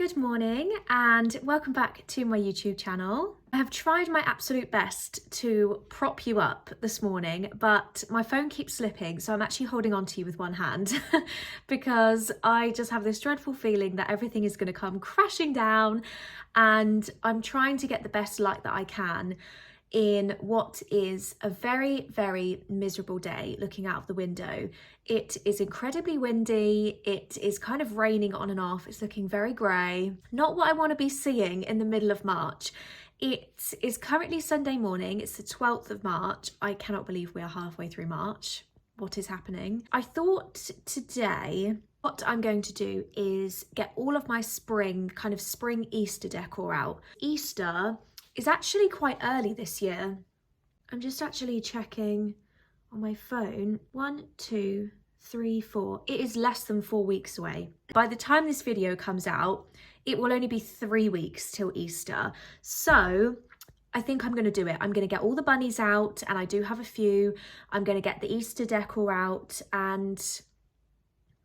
Good morning and welcome back to my YouTube channel. I have tried my absolute best to prop you up this morning, but my phone keeps slipping, so I'm actually holding on to you with one hand because I just have this dreadful feeling that everything is going to come crashing down, and I'm trying to get the best light that I can in what is a very, very miserable day looking out of the window. It is incredibly windy, it is kind of raining on and off, it's looking very grey. Not what I want to be seeing in the middle of March. It is currently Sunday morning, it's the 12th of March. I cannot believe we are halfway through March. What is happening? I thought today what I'm going to do is get all of my spring Easter decor out. Easter is actually quite early this year. I'm just actually checking on my phone. 1, 2, 3, 4. It is less than 4 weeks away. By the time this video comes out, it will only be 3 weeks till Easter. So I think I'm going to do it. I'm going to get all the bunnies out, and I do have a few. I'm going to get the Easter decor out, and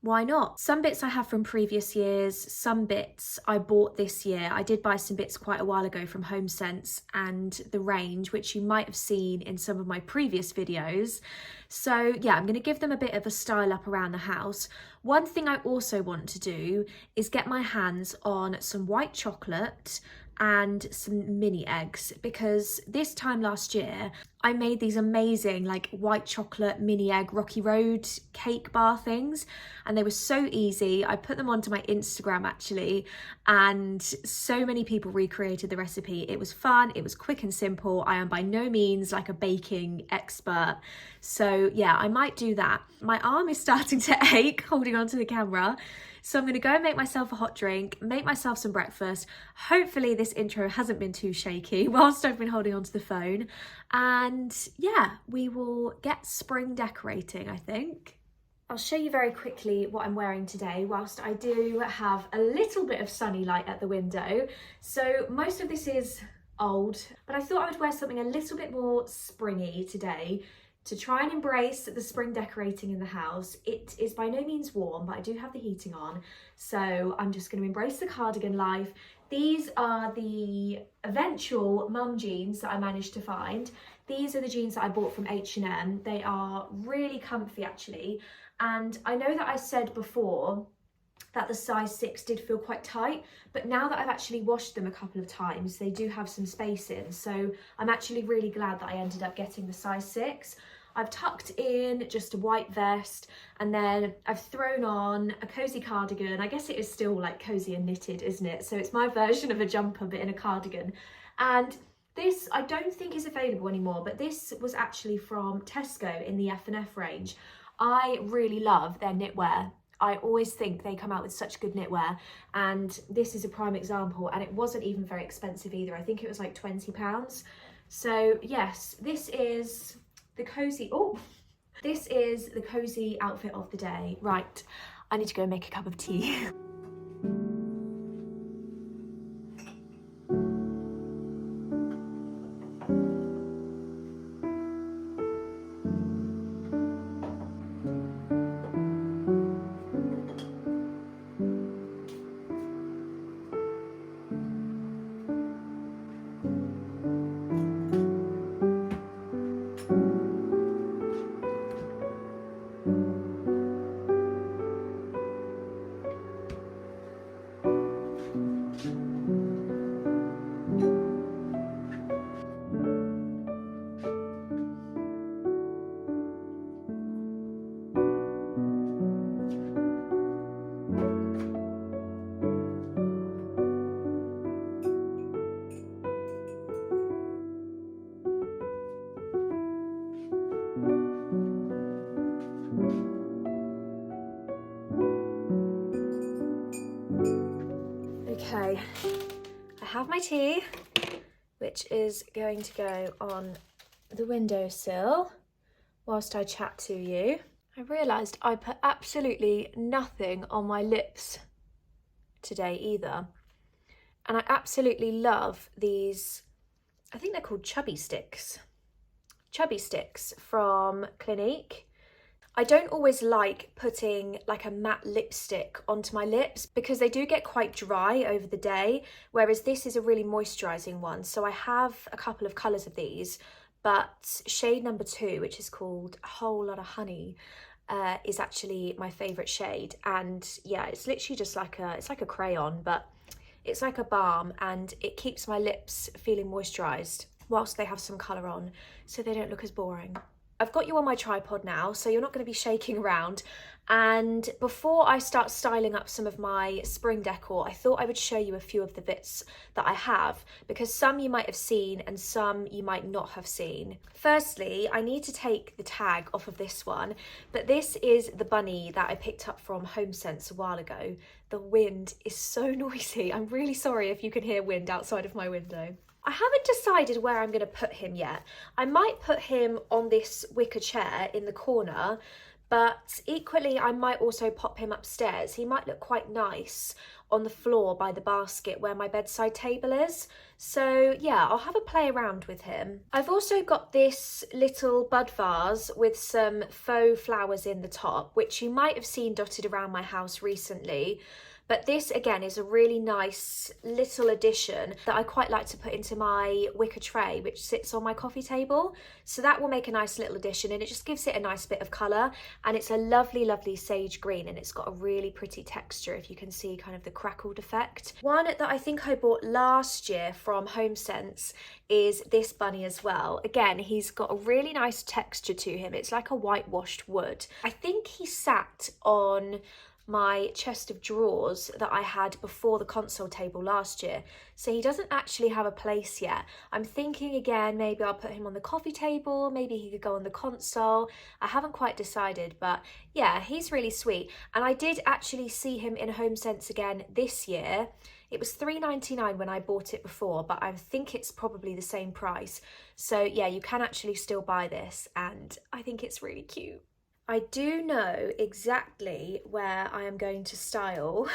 why not? Some bits I have from previous years, some bits I bought this year. I did buy some bits quite a while ago from HomeSense and The Range, which you might have seen in some of my previous videos. So yeah, I'm going to give them a bit of a style up around the house. One thing I also want to do is get my hands on some white chocolate and some mini eggs, because this time last year I made these amazing like white chocolate mini egg Rocky Road cake bar things, and they were so easy. I put them onto my Instagram actually, and so many people recreated the recipe. It was fun, it was quick and simple. I am by no means like a baking expert, so yeah, I might do that. My arm is starting to ache holding onto the camera. So I'm going to go and make myself a hot drink, make myself some breakfast. Hopefully this intro hasn't been too shaky whilst I've been holding onto the phone. And yeah, we will get spring decorating, I think. I'll show you very quickly what I'm wearing today, whilst I do have a little bit of sunny light at the window. So most of this is old, but I thought I would wear something a little bit more springy today to try and embrace the spring decorating in the house. It is by no means warm, but I do have the heating on, so I'm just going to embrace the cardigan life. These are the eventual mum jeans that I managed to find. These are the jeans that I bought from H&M. They are really comfy actually, and I know that I said before that the size 6 did feel quite tight, but now that I've actually washed them a couple of times, they do have some space in, so I'm actually really glad that I ended up getting the size 6. I've tucked in just a white vest, and then I've thrown on a cozy cardigan. I guess it is still like cozy and knitted, isn't it? So it's my version of a jumper but in a cardigan. And this I don't think is available anymore, but this was actually from Tesco in the F&F range. I really love their knitwear. I always think they come out with such good knitwear, and this is a prime example, and it wasn't even very expensive either. I think it was like £20. So yes, this is the cozy outfit of the day. Right, I need to go make a cup of tea. Okay, I have my tea, which is going to go on the windowsill whilst I chat to you. I realised I put absolutely nothing on my lips today either. And I absolutely love these, I think they're called chubby sticks. Chubby sticks from Clinique. I don't always like putting like a matte lipstick onto my lips because they do get quite dry over the day, whereas this is a really moisturising one. So I have a couple of colours of these, but shade number 2, which is called A Whole Lot of Honey, is actually my favourite shade. And yeah, it's literally just like a crayon, but it's like a balm and it keeps my lips feeling moisturised whilst they have some colour on, so they don't look as boring. I've got you on my tripod now, so you're not going to be shaking around. And before I start styling up some of my spring decor, I thought I would show you a few of the bits that I have, because some you might have seen and some you might not have seen. Firstly, I need to take the tag off of this one, but this is the bunny that I picked up from HomeSense a while ago. The wind is so noisy. I'm really sorry if you can hear wind outside of my window. I haven't decided where I'm going to put him yet. I might put him on this wicker chair in the corner, but equally I might also pop him upstairs. He might look quite nice on the floor by the basket where my bedside table is. So yeah, I'll have a play around with him. I've also got this little bud vase with some faux flowers in the top, which you might have seen dotted around my house recently. But this, again, is a really nice little addition that I quite like to put into my wicker tray, which sits on my coffee table. So that will make a nice little addition, and it just gives it a nice bit of colour. And it's a lovely, lovely sage green, and it's got a really pretty texture, if you can see kind of the crackled effect. One that I think I bought last year from HomeSense is this bunny as well. Again, he's got a really nice texture to him. It's like a whitewashed wood. I think he sat on my chest of drawers that I had before the console table last year, so he doesn't actually have a place yet. I'm thinking again, maybe I'll put him on the coffee table, maybe he could go on the console. I haven't quite decided, but yeah, he's really sweet. And I did actually see him in HomeSense again this year. It was $3.99 when I bought it before, but I think it's probably the same price. So yeah, you can actually still buy this, and I think it's really cute. I do know exactly where I am going to style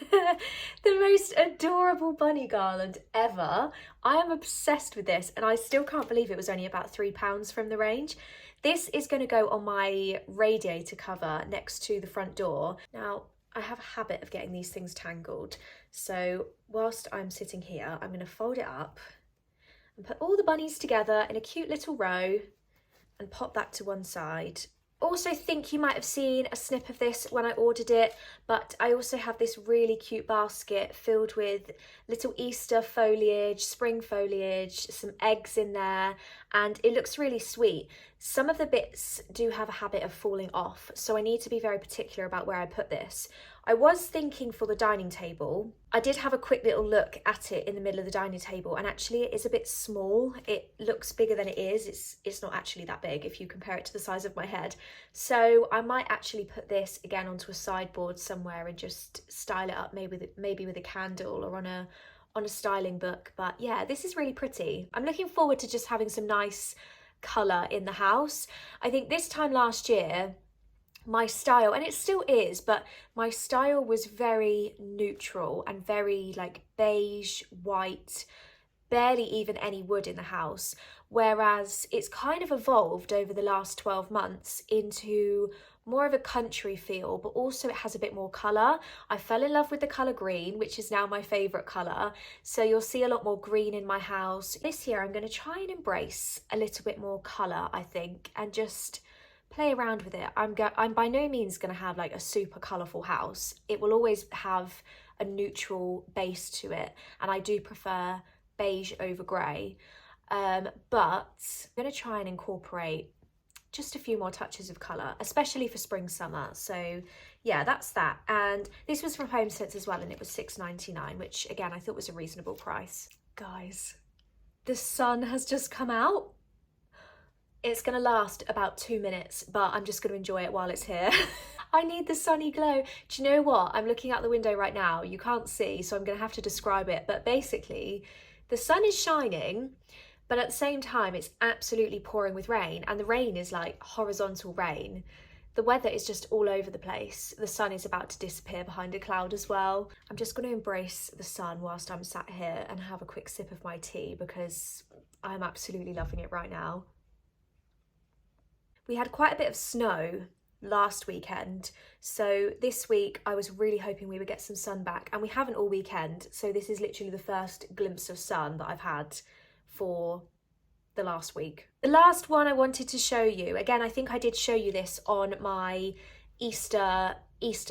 the most adorable bunny garland ever. I am obsessed with this, and I still can't believe it was only about £3 from the range. This is going to go on my radiator cover next to the front door. Now, I have a habit of getting these things tangled, so whilst I'm sitting here, I'm going to fold it up and put all the bunnies together in a cute little row and pop that to one side. Also think you might have seen a snip of this when I ordered it, but I also have this really cute basket filled with little Easter foliage, spring foliage, some eggs in there, and it looks really sweet. Some of the bits do have a habit of falling off, so I need to be very particular about where I put this. I was thinking for the dining table. I did have a quick little look at it in the middle of the dining table, and actually it is a bit small. It looks bigger than it is. It's not actually that big if you compare it to the size of my head. So I might actually put this again onto a sideboard somewhere and just style it up, maybe with a candle or on a styling book. But yeah, this is really pretty. I'm looking forward to just having some nice colour in the house. I think this time last year, my style, and it still is, but my style was very neutral and very like beige, white, barely even any wood in the house, whereas it's kind of evolved over the last 12 months into more of a country feel, but also it has a bit more colour. I fell in love with the colour green, which is now my favourite colour, so you'll see a lot more green in my house. This year I'm going to try and embrace a little bit more colour, I think, and just play around with it. I'm by no means going to have like a super colourful house. It will always have a neutral base to it, and I do prefer beige over grey, but I'm going to try and incorporate just a few more touches of colour, especially for spring summer. So yeah, that's that. And this was from HomeSense as well, and it was $6.99, which again I thought was a reasonable price. Guys, the sun has just come out. It's going to last about 2 minutes, but I'm just going to enjoy it while it's here. I need the sunny glow. Do you know what? I'm looking out the window right now. You can't see, so I'm going to have to describe it. But basically, the sun is shining, but at the same time, it's absolutely pouring with rain. And the rain is like horizontal rain. The weather is just all over the place. The sun is about to disappear behind a cloud as well. I'm just going to embrace the sun whilst I'm sat here and have a quick sip of my tea, because I'm absolutely loving it right now. We had quite a bit of snow last weekend. So this week I was really hoping we would get some sun back, and we haven't all weekend. So this is literally the first glimpse of sun that I've had for the last week. The last one I wanted to show you, again, I think I did show you this on my Easter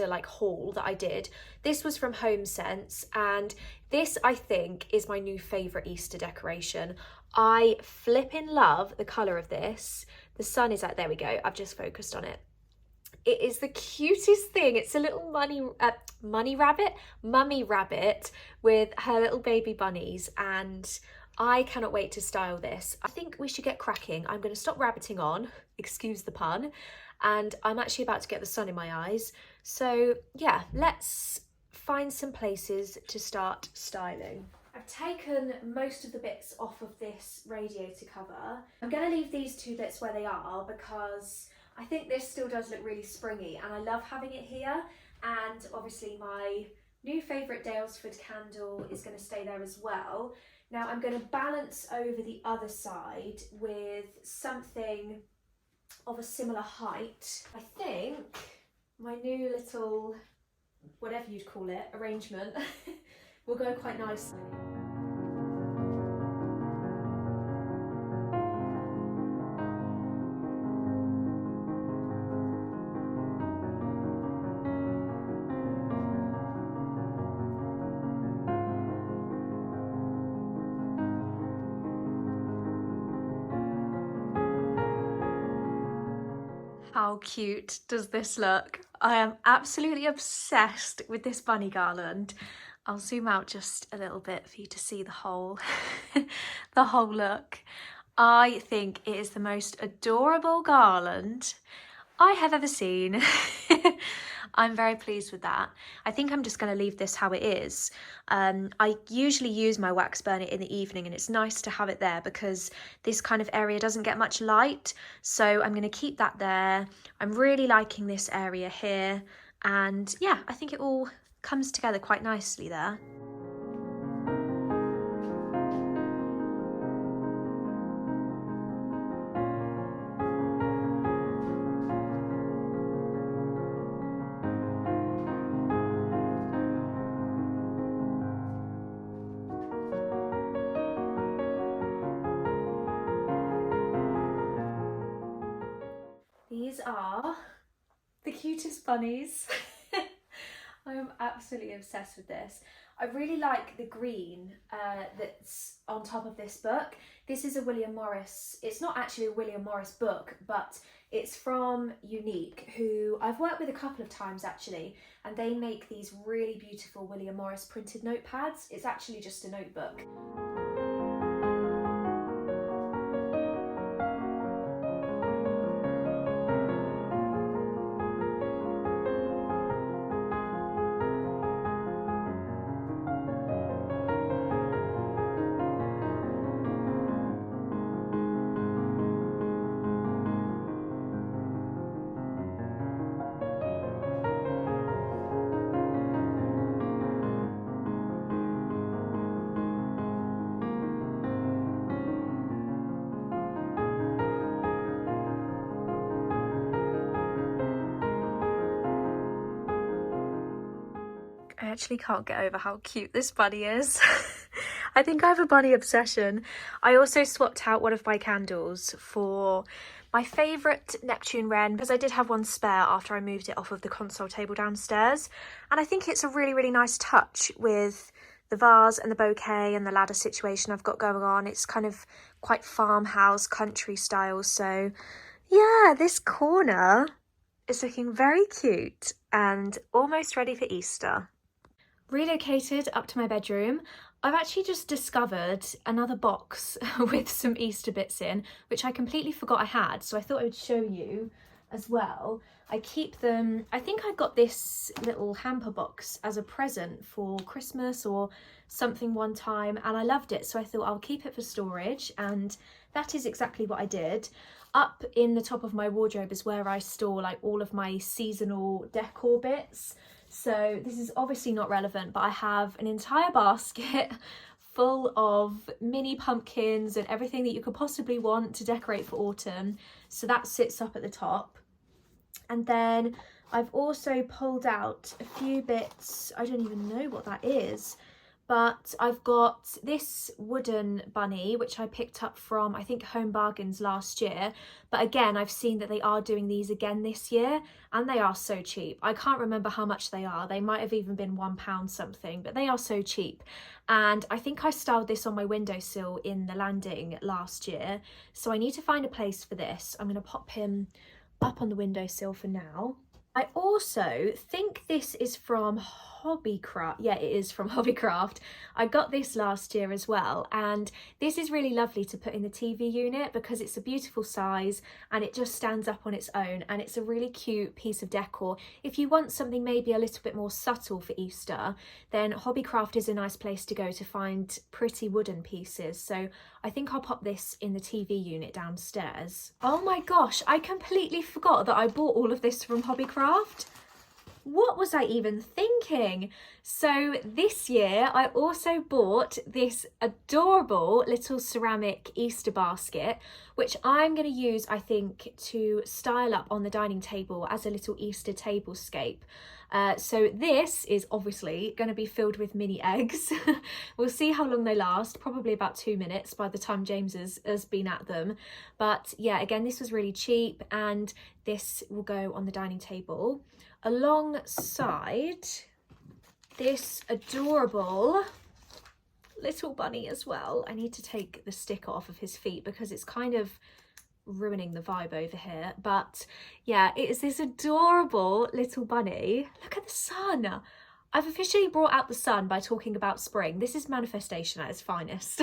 like haul that I did. This was from HomeSense, and this I think is my new favourite Easter decoration. I flippin' love the colour of this. The sun is out, there we go, I've just focused on it. It is the cutest thing. It's a little mummy rabbit with her little baby bunnies, and I cannot wait to style this. I think we should get cracking. I'm going to stop rabbiting on, excuse the pun, and I'm actually about to get the sun in my eyes. So yeah, let's find some places to start styling. I've taken most of the bits off of this radiator cover. I'm going to leave these two bits where they are because I think this still does look really springy, and I love having it here. And obviously my new favourite Dalesford candle is going to stay there as well. Now I'm going to balance over the other side with something of a similar height. I think my new little, whatever you'd call it, arrangement will go quite nicely. How cute does this look? I am absolutely obsessed with this bunny garland. I'll zoom out just a little bit for you to see the whole, the whole look. I think it is the most adorable garland I have ever seen. I'm very pleased with that. I think I'm just going to leave this how it is. I usually use my wax burner in the evening, and it's nice to have it there because this kind of area doesn't get much light. So I'm going to keep that there. I'm really liking this area here. And yeah, I think it all comes together quite nicely there. These are the cutest bunnies. I am absolutely obsessed with this. I really like the green that's on top of this book. This is a William Morris, it's not actually a William Morris book, but it's from Unique, who I've worked with a couple of times actually, and they make these really beautiful William Morris printed notepads. It's actually just a notebook. I actually can't get over how cute this bunny is. I think I have a bunny obsession. I also swapped out one of my candles for my favourite Neptune wren because I did have one spare after I moved it off of the console table downstairs. And I think it's a really, really nice touch with the vase and the bouquet and the ladder situation I've got going on. It's kind of quite farmhouse country style. So yeah, this corner is looking very cute and almost ready for Easter. Relocated up to my bedroom, I've actually just discovered another box with some Easter bits in, which I completely forgot I had, so I thought I would show you as well. I keep them, I think I got this little hamper box as a present for Christmas or something one time, and I loved it, so I thought I'll keep it for storage, and that is exactly what I did. Up in the top of my wardrobe is where I store like all of my seasonal decor bits. So this is obviously not relevant, but I have an entire basket full of mini pumpkins and everything that you could possibly want to decorate for autumn. So that sits up at the top. And then I've also pulled out a few bits. I don't even know what that is, but I've got this wooden bunny, which I picked up from, I think, Home Bargains last year. But again, I've seen that they are doing these again this year, and they are so cheap. I can't remember how much they are. They might have even been £1 something, but they are so cheap. And I think I styled this on my windowsill in the landing last year. So I need to find a place for this. I'm going to pop him up on the windowsill for now. I also think this is from Hobbycraft. Yeah, it is from Hobbycraft. I got this last year as well, and this is really lovely to put in the TV unit because it's a beautiful size and it just stands up on its own, and it's a really cute piece of decor. If you want something maybe a little bit more subtle for Easter, then Hobbycraft is a nice place to go to find pretty wooden pieces. So I think I'll pop this in the TV unit downstairs. Oh my gosh, I completely forgot that I bought all of this from Hobbycraft. What was I even thinking? So this year I also bought this adorable little ceramic Easter basket, which I'm going to use, I think, to style up on the dining table as a little Easter tablescape. So this is obviously going to be filled with mini eggs. We'll see how long they last, probably about 2 minutes by the time James has been at them. But yeah, again, this was really cheap, and this will go on the dining table alongside this adorable little bunny as well. I need to take the sticker off of his feet because it's kind of ruining the vibe over here. But yeah, it is this adorable little bunny. Look at the sun. I've officially brought out the sun by talking about spring. This is manifestation at its finest.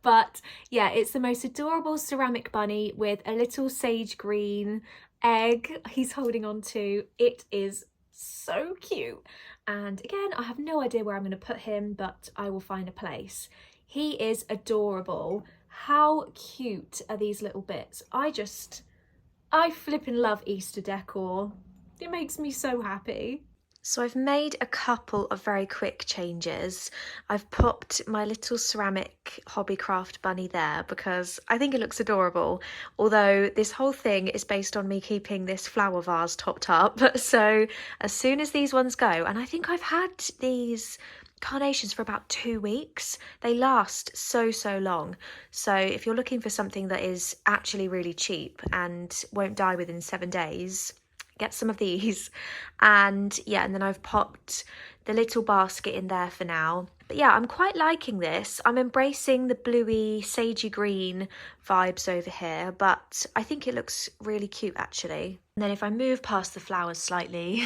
But yeah, it's the most adorable ceramic bunny with a little sage green egg he's holding on to. It is so cute. And again, I have no idea where I'm going to put him, but I will find a place. He is adorable. How cute are these little bits? I flippin' love Easter decor. It makes me so happy. So I've made a couple of very quick changes. I've popped my little ceramic Hobbycraft bunny there because I think it looks adorable, although this whole thing is based on me keeping this flower vase topped up. So as soon as these ones go, and I think I've had these carnations for about 2 weeks, they last so long. So if you're looking for something that is actually really cheap and won't die within 7 days, get some of these. And yeah, and then I've popped the little basket in there for now. But yeah, I'm quite liking this. I'm embracing the bluey sagey green vibes over here, but I think it looks really cute actually. And then if I move past the flowers slightly,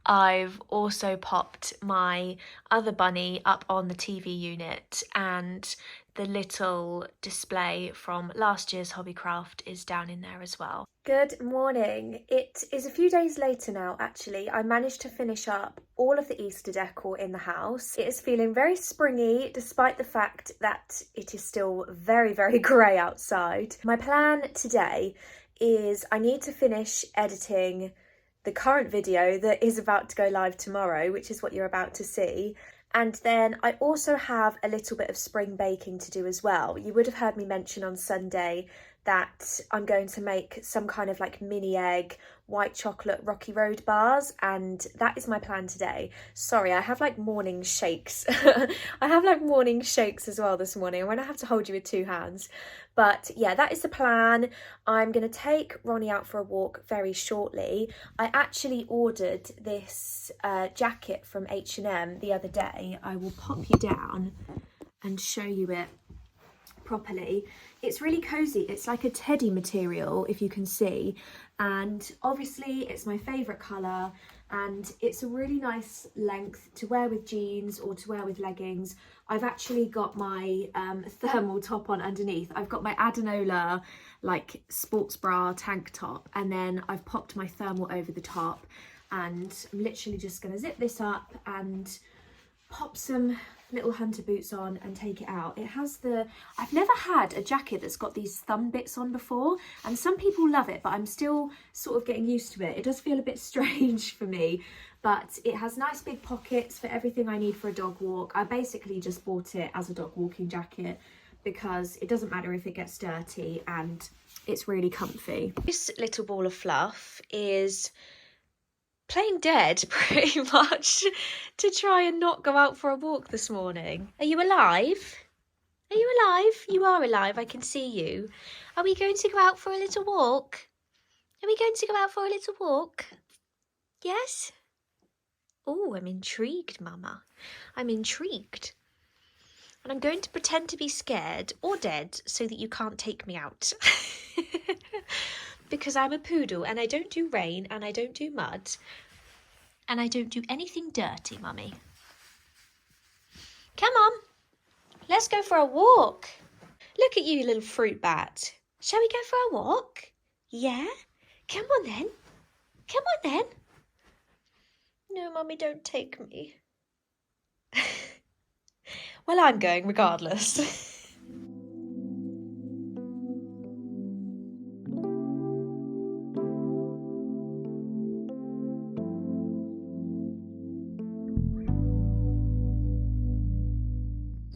I've also popped my other bunny up on the TV unit, and the little display from last year's Hobbycraft is down in there as well. Good morning. It is a few days later now actually. I managed to finish up all of the Easter decor in the house. It is feeling very springy despite the fact that it is still very grey outside. My plan today is I need to finish editing the current video that is about to go live tomorrow, which is what you're about to see. And then I also have a little bit of spring baking to do as well. You would have heard me mention on Sunday that I'm going to make some kind of like mini egg white chocolate Rocky Road bars, and that is my plan today. Sorry, I have like morning shakes. I have like morning shakes as well this morning. I'm going to have to hold you with 2 hands. But yeah, that is the plan. I'm going to take Ronnie out for a walk very shortly. I actually ordered this jacket from H&M the other day. I will pop you down and show you it properly. It's really cozy. It's like a teddy material, if you can see, and obviously it's my favorite color, and it's a really nice length to wear with jeans or to wear with leggings. I've actually got my thermal top on underneath. I've got my Adenola like sports bra tank top, and then I've popped my thermal over the top, and I'm literally just going to zip this up and pop some little hunter boots on and take it out. It has I've never had a jacket that's got these thumb bits on before, and some people love it, but I'm still sort of getting used to it. It does feel a bit strange for me, but it has nice big pockets for everything I need for a dog walk. I basically just bought it as a dog walking jacket because it doesn't matter if it gets dirty, and it's really comfy. This little ball of fluff is playing dead pretty much to try and not go out for a walk this morning. Are you alive? Are you alive? You are alive, I can see you. Are we going to go out for a little walk? Are we going to go out for a little walk? Yes? Oh, I'm intrigued, Mama. I'm intrigued. And I'm going to pretend to be scared or dead so that you can't take me out. Because I'm a poodle and I don't do rain and I don't do mud. And I don't do anything dirty, Mummy. Come on. Let's go for a walk. Look at you, little fruit bat. Shall we go for a walk? Yeah? Come on then. Come on then. No, Mummy, don't take me. Well, I'm going regardless.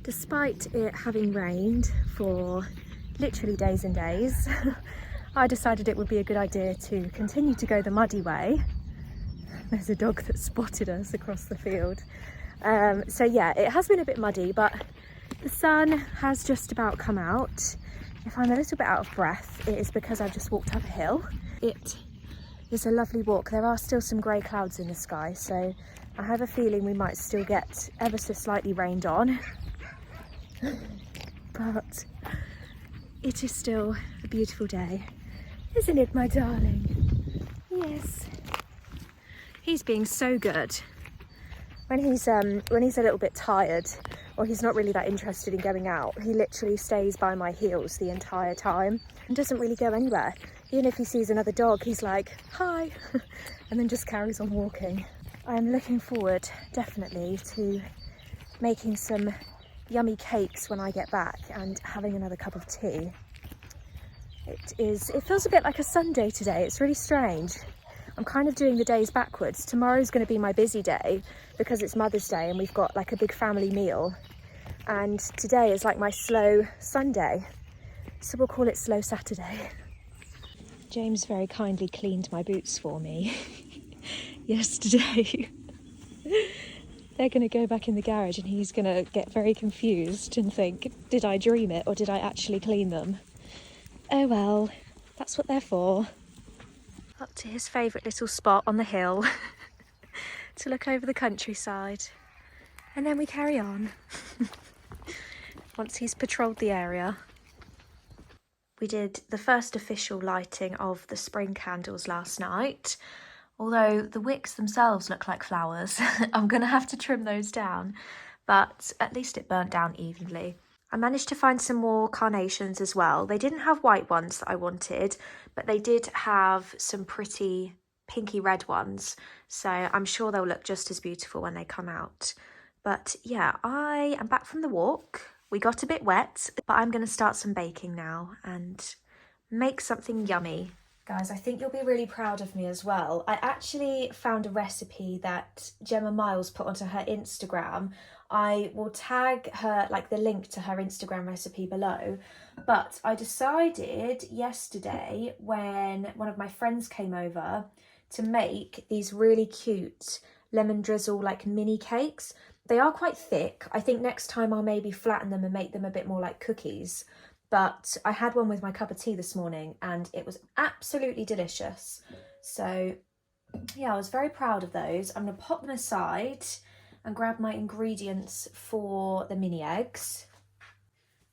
Despite it having rained for literally days and days, I decided it would be a good idea to continue to go the muddy way. There's a dog that spotted us across the field. So yeah, it has been a bit muddy, but the sun has just about come out. If I'm a little bit out of breath, it is because I've just walked up a hill. It is a lovely walk. There are still some grey clouds in the sky, so I have a feeling we might still get ever so slightly rained on. But it is still a beautiful day, isn't it, my darling? Yes. He's being so good. When he's a little bit tired or he's not really that interested in going out, he literally stays by my heels the entire time and doesn't really go anywhere. Even if he sees another dog, he's like, hi, and then just carries on walking. I'm looking forward definitely to making some yummy cakes when I get back and having another cup of tea. It feels a bit like a Sunday today. It's really strange. I'm kind of doing the days backwards. Tomorrow's going to be my busy day because it's Mother's Day and we've got like a big family meal. And today is like my slow Sunday. So we'll call it Slow Saturday. James very kindly cleaned my boots for me yesterday. They're going to go back in the garage and he's going to get very confused and think, did I dream it or did I actually clean them? Oh well, that's what they're for. Up to his favourite little spot on the hill to look over the countryside. And then we carry on once he's patrolled the area. We did the first official lighting of the spring candles last night. Although the wicks themselves look like flowers, I'm going to have to trim those down, but at least it burnt down evenly. I managed to find some more carnations as well. They didn't have white ones that I wanted, but they did have some pretty pinky red ones, so I'm sure they'll look just as beautiful when they come out. But yeah, I am back from the walk. We got a bit wet, but I'm going to start some baking now and make something yummy. Guys, I think you'll be really proud of me as well. I actually found a recipe that Gemma Miles put onto her Instagram. I will tag her, like the link to her Instagram recipe below. But I decided yesterday when one of my friends came over to make these really cute lemon drizzle like mini cakes. They are quite thick. I think next time I'll maybe flatten them and make them a bit more like cookies. But I had one with my cup of tea this morning and it was absolutely delicious. So yeah, I was very proud of those. I'm going to pop them aside and grab my ingredients for the mini eggs.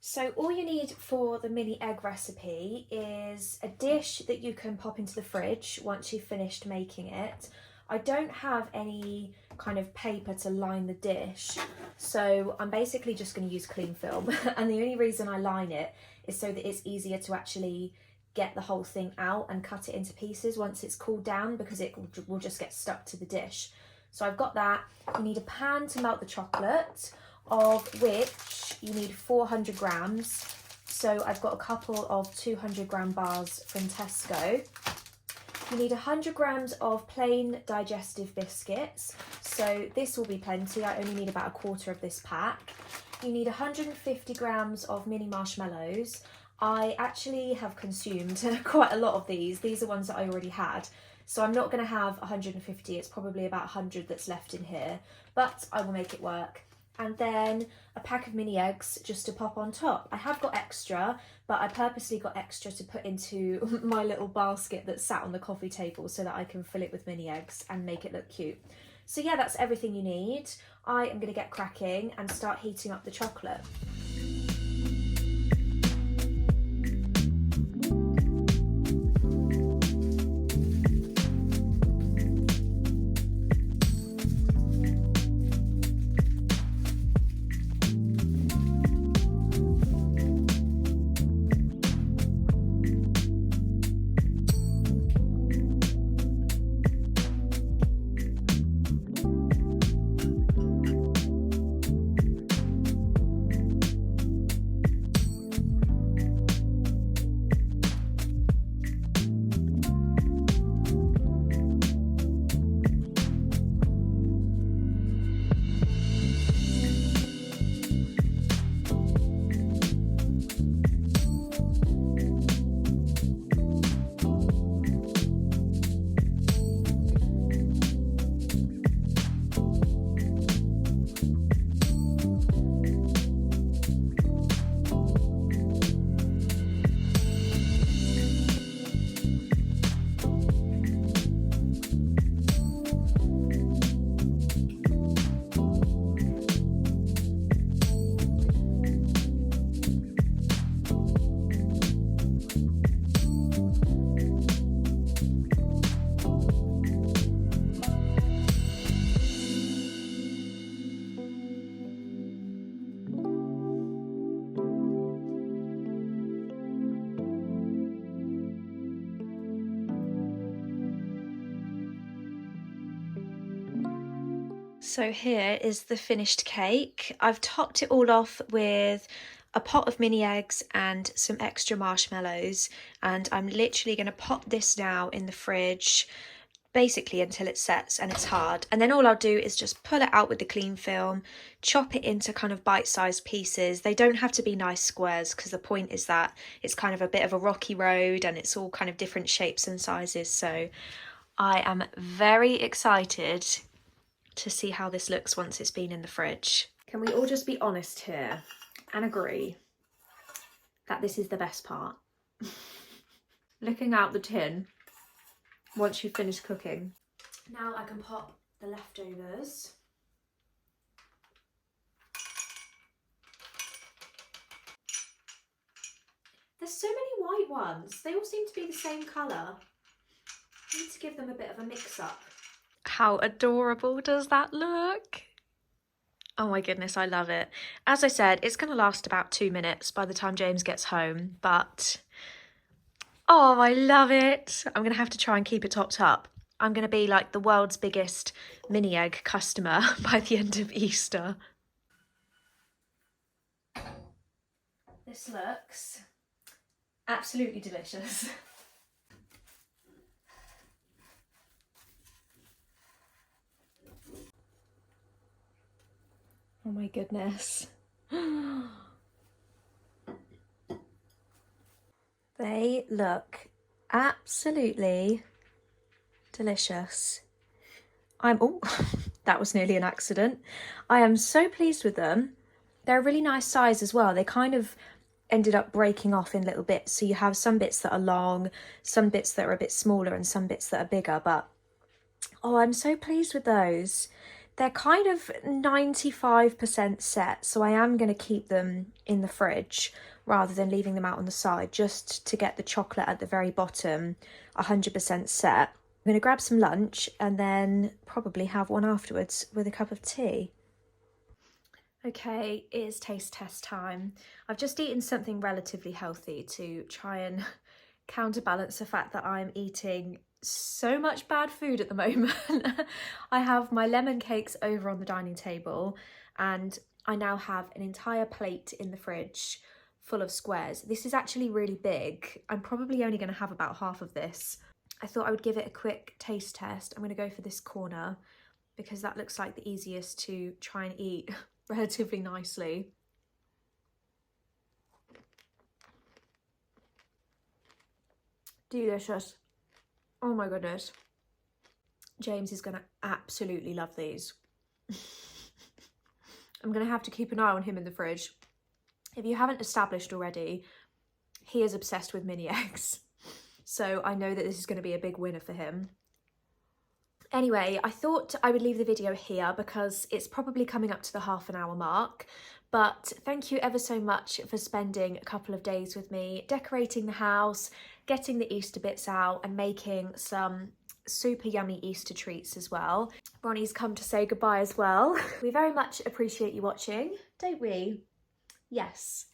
So all you need for the mini egg recipe is a dish that you can pop into the fridge once you've finished making it. I don't have any kind of paper to line the dish, so I'm basically just going to use cling film. And the only reason I line it is so that it's easier to actually get the whole thing out and cut it into pieces once it's cooled down, because it will just get stuck to the dish. So I've got that. You need a pan to melt the chocolate, of which you need 400 grams. So I've got a couple of 200 gram bars from Tesco. You need 100 grams of plain digestive biscuits. So this will be plenty. I only need about a quarter of this pack. You need 150 grams of mini marshmallows. I actually have consumed quite a lot of these. These are ones that I already had. So I'm not going to have 150, it's probably about 100 that's left in here, but I will make it work. And then a pack of mini eggs just to pop on top. I have got extra, but I purposely got extra to put into my little basket that sat on the coffee table so that I can fill it with mini eggs and make it look cute. So yeah, that's everything you need. I am going to get cracking and start heating up the chocolate. So here is the finished cake. I've topped it all off with a pot of mini eggs and some extra marshmallows, and I'm literally going to pop this now in the fridge basically until it sets and it's hard, and then all I'll do is just pull it out with the cling film, chop it into kind of bite-sized pieces. They don't have to be nice squares because the point is that it's kind of a bit of a rocky road and it's all kind of different shapes and sizes. So I am very excited to see how this looks once it's been in the fridge. Can we all just be honest here and agree that this is the best part? Looking out the tin once you've finished cooking. Now I can pop the leftovers. There's so many white ones. They all seem to be the same colour. I need to give them a bit of a mix up. How adorable does that look? Oh my goodness, I love it. As I said, it's going to last about 2 minutes by the time James gets home, but oh, I love it. I'm going to have to try and keep it topped up. I'm going to be like the world's biggest mini egg customer by the end of Easter. This looks absolutely delicious. Oh my goodness. They look absolutely delicious. Oh, that was nearly an accident. I am so pleased with them. They're a really nice size as well. They kind of ended up breaking off in little bits. So you have some bits that are long, some bits that are a bit smaller and some bits that are bigger. But oh, I'm so pleased with those. They're kind of 95% set, so I am going to keep them in the fridge rather than leaving them out on the side, just to get the chocolate at the very bottom 100% set. I'm going to grab some lunch and then probably have one afterwards with a cup of tea. Okay, it is taste test time. I've just eaten something relatively healthy to try and counterbalance the fact that I'm eating so much bad food at the moment. I have my lemon cakes over on the dining table and I now have an entire plate in the fridge full of squares. This is actually really big. I'm probably only going to have about half of this. I thought I would give it a quick taste test. I'm going to go for this corner because that looks like the easiest to try and eat relatively nicely. delicious. Oh my goodness. James is going to absolutely love these. I'm going to have to keep an eye on him in the fridge. If you haven't established already, he is obsessed with mini eggs. So I know that this is going to be a big winner for him. Anyway, I thought I would leave the video here because it's probably coming up to the half-an-hour mark. But thank you ever so much for spending a couple of days with me, decorating the house, getting the Easter bits out and making some super yummy Easter treats as well. Ronnie's come to say goodbye as well. We very much appreciate you watching, don't we? Yes.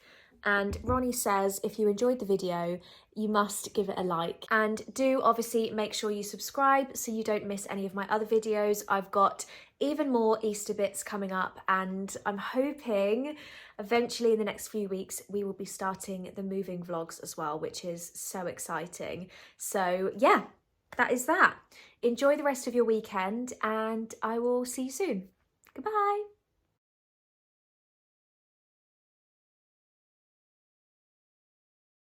And Ronnie says if you enjoyed the video, you must give it a like. And do obviously make sure you subscribe so you don't miss any of my other videos. I've got even more Easter bits coming up, and I'm hoping eventually in the next few weeks we will be starting the moving vlogs as well, which is so exciting. So yeah, that is that. Enjoy the rest of your weekend and I will see you soon. Goodbye.